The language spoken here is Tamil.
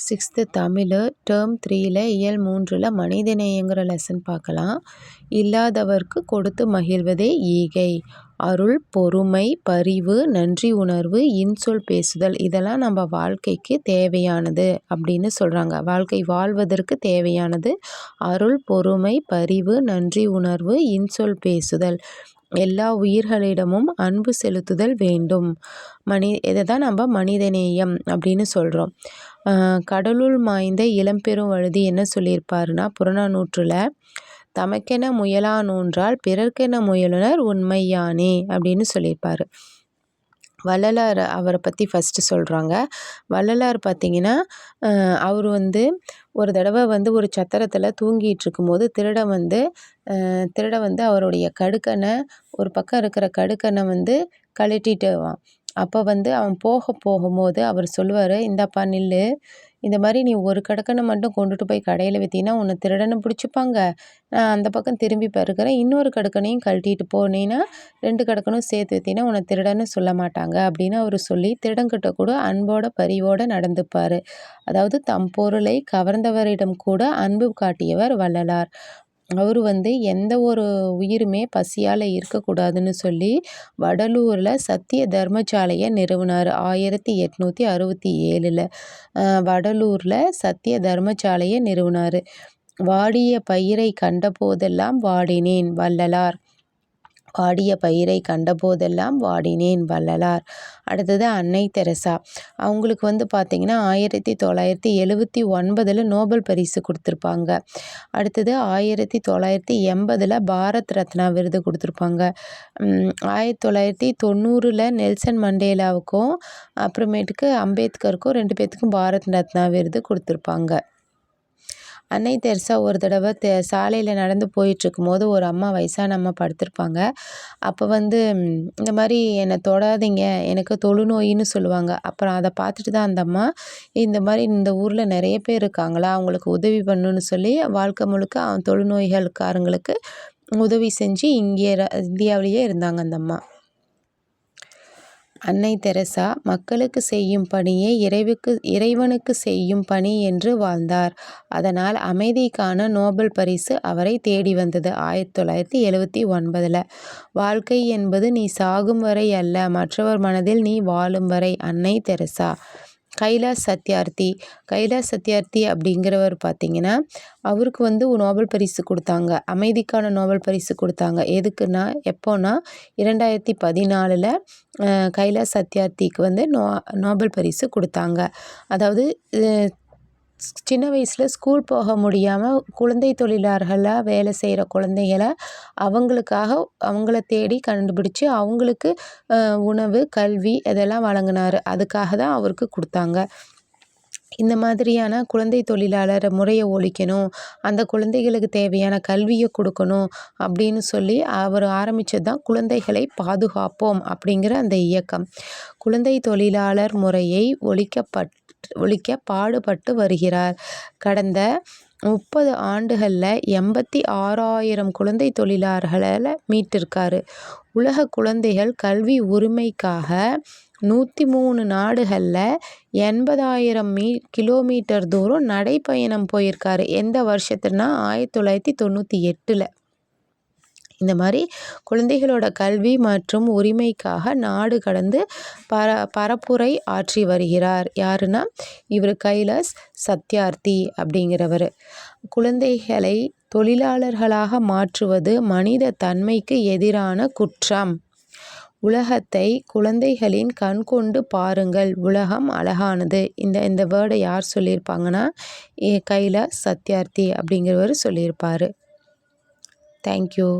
6th தமிழ் டேர்ம் 3ல் இயல் 3ல் மனிதநேயங்கிற லெசன் பார்க்கலாம். இல்லாதவர்க்கு கொடுத்து மகிழ்வதே ஈகை. அருள், பொறுமை, பரிவு, நன்றி உணர்வு, இன்சொல் பேசுதல் இதெல்லாம் நம்ம வாழ்க்கைக்கு தேவையானது அப்படின்னு சொல்கிறாங்க. வாழ்க்கை வாழ்வதற்கு தேவையானது அருள், பொறுமை, பரிவு, நன்றி உணர்வு, இன்சொல் பேசுதல். எல்லா உயிர்களிடமும் அன்பு செலுத்துதல் வேண்டும். இதை தான் நம்ம மனிதநேயம் அப்படின்னு சொல்கிறோம். கடலுள் மாய்ந்த இளம்பெரும் வழுதி என்ன சொல்லியிருப்பாருன்னா, புறநானூற்றில் தமக்கென முயலா நோன்றால் பிறர்க்கென முயலுனர் உண்மையானே அப்படின்னு சொல்லியிருப்பார். வள்ளலார் அவரை பற்றி ஃபஸ்ட்டு சொல்கிறாங்க. வள்ளலார் பார்த்திங்கன்னா, அவர் ஒரு தடவை ஒரு சத்திரத்தில் தூங்கிட்டு இருக்கும்போது திருட அவருடைய கடுக்கனை ஒரு பக்கம் இருக்கிற கடுக்கனை கழட்டிட்டுவான். அப்போ அவன் போகும்போது அவர் சொல்லுவார், இந்தாப்பா நில்லு, இந்த மாதிரி நீ ஒரு கடுக்கனை மட்டும் கொண்டுட்டு போய் கடையில் விற்றீங்கன்னா உன்னை திருடனை பிடிச்சிப்பாங்க. நான் அந்த பக்கம் திரும்பி பருக்கிறேன், இன்னொரு கடுக்கனையும் கழட்டிட்டு போனீங்கன்னா 2 கடுக்கனும் சேர்த்து விற்றீங்கன்னா உன்னை திருடன்னு சொல்ல மாட்டாங்க அப்படின்னு அவர் சொல்லி திருடங்கிட்ட கூட அன்போட பரிவோடு நடந்துப்பார். அதாவது தம் பொருளை கவர்ந்தவரிடம் கூட அன்பு காட்டியவர் வள்ளலார். அவர் எந்த ஒரு உயிருமே பசியால் இருக்கக்கூடாதுன்னு சொல்லி வடலூரில் சத்திய தர்மசாலையை நிறுவினார். 1867 வடலூரில் சத்திய தர்மசாலையை நிறுவினார். வாடிய பயிரை கண்ட போதெல்லாம் வாடினேன் வள்ளலார். வாடிய பயிரை கண்டபோதெல்லாம் வாடினேன் வள்ளலார். அடுத்தது அன்னை தெரசா. அவங்களுக்கு பார்த்திங்கன்னா 1979 நோபல் பரிசு கொடுத்துருப்பாங்க. அடுத்தது 1980 பாரத் ரத்னா விருது கொடுத்துருப்பாங்க. 1990 நெல்சன் மண்டேலாவுக்கும் அப்புறமேட்டுக்கு அம்பேத்கருக்கும் 2 பேர்த்துக்கும் பாரத் ரத்னா விருது கொடுத்துருப்பாங்க. அன்னை தெரசா ஒரு தடவை சாலையில் நடந்து போயிட்டுருக்கும்போது ஒரு அம்மா, வயசான அம்மா படுத்திருப்பாங்க. அப்போ இந்த மாதிரி என்னை தொடாதீங்க, எனக்கு தொழுநோயின்னு சொல்லுவாங்க. அப்புறம் அதை பார்த்துட்டு தான் அந்த அம்மா, இந்த மாதிரி இந்த ஊரில் நிறைய பேர் இருக்காங்களா, அவங்களுக்கு உதவி பண்ணணுன்னு சொல்லி வாழ்க்கை முழுக்க தொழுநோய்களுக்காரங்களுக்கு உதவி செஞ்சு இந்தியாவிலேயே இருந்தாங்க அந்த அம்மா. அன்னை தெரசா மக்களுக்கு செய்யும் பணியை இறைவனுக்கு செய்யும் பணி என்று வாழ்ந்தார். அதனால் அமைதிக்கான நோபல் பரிசு அவரை தேடி வந்தது 1979. வாழ்க்கை என்பது நீ சாகும் வரை அல்ல, மற்றவர் மனதில் நீ வாழும் வரை. அன்னை தெரசா. கைலாஷ் சத்யார்த்தி அப்படிங்கிறவர் பார்த்திங்கன்னா, அவருக்கு நோபல் பரிசு கொடுத்தாங்க. அமைதிக்கான நோபல் பரிசு கொடுத்தாங்க. எப்போன்னா 2014 கைலாஷ் சத்யார்த்திக்கு நோபல் பரிசு கொடுத்தாங்க. அதாவது சின்ன வயசில் ஸ்கூல் போக முடியாமல் குழந்தை தொழிலாளர்களாக வேலை செய்கிற குழந்தைகளை அவங்கள தேடி கண்டுபிடிச்சி அவங்களுக்கு உணவு, கல்வி இதெல்லாம் வழங்கினார். அதுக்காக தான் அவருக்கு கொடுத்தாங்க. இந்த மாதிரியான குழந்தை தொழிலாளர் முறையை ஒழிக்கணும், அந்த குழந்தைகளுக்கு தேவையான கல்வியை கொடுக்கணும் அப்படின்னு சொல்லி அவர் ஆரம்பித்தது தான் குழந்தைகளை பாதுகாப்போம் அப்படிங்கிற அந்த இயக்கம். குழந்தை தொழிலாளர் முறையை ஒழிக்க பாடுபட்டு வருகிறார். கடந்த 30 ஆண்டுகளில் 86,000 குழந்தை தொழிலாளர்களை மீட்டிருக்காரு. உலக குழந்தைகள் கல்வி உரிமைக்காக 103 நாடுகளில் 80,000 கிலோமீட்டர் தூரம் நடைப்பயணம் போயிருக்காரு. எந்த வருஷத்துனா 1998. இந்த மாதிரி குழந்தைகளோட கல்வி மற்றும் உரிமைக்காக நாடு கடந்து பரப்புரை ஆற்றி வருகிறார். யாருன்னா இவர் கைலாஷ் சத்யார்த்தி அப்படிங்கிறவர். குழந்தைகளை தொழிலாளர்களாக மாற்றுவது மனித தன்மைக்கு எதிரான குற்றம். உலகத்தை குழந்தைகளின் கண் கொண்டு பாருங்கள், உலகம் அழகானது. இந்த வேர்டை யார் சொல்லியிருப்பாங்கன்னா கைலாஷ் சத்யார்த்தி அப்படிங்கிறவர் சொல்லியிருப்பார். தேங்க்யூ.